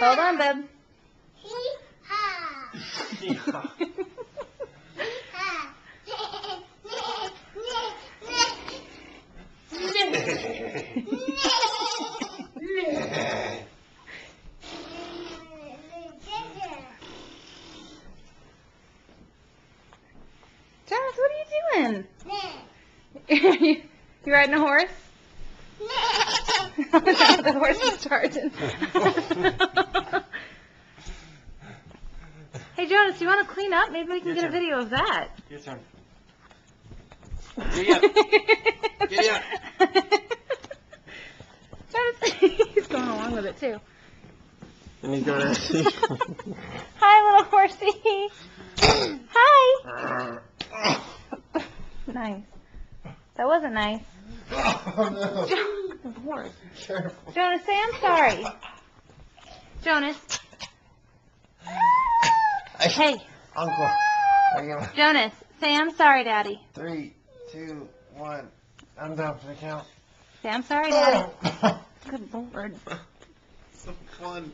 Hold on, bub. Jonas, what are you doing? You riding a horse? The horse is charging. Hey, Jonas, do you want to clean up? Maybe we can get a video of that. Your turn. Giddy up. Giddy up. Jonas, he's going along with it, too. And he's going to... Hi, little horsey. Hi. Nice. That wasn't nice. Oh, no. Horse. Careful. Jonas, say I'm sorry. Jonas. Hey. Uncle. Are you... Jonas, say I'm sorry, Daddy. 3, 2, 1. I'm down for the count. Say I'm sorry, Daddy. Oh. Good Lord. So fun.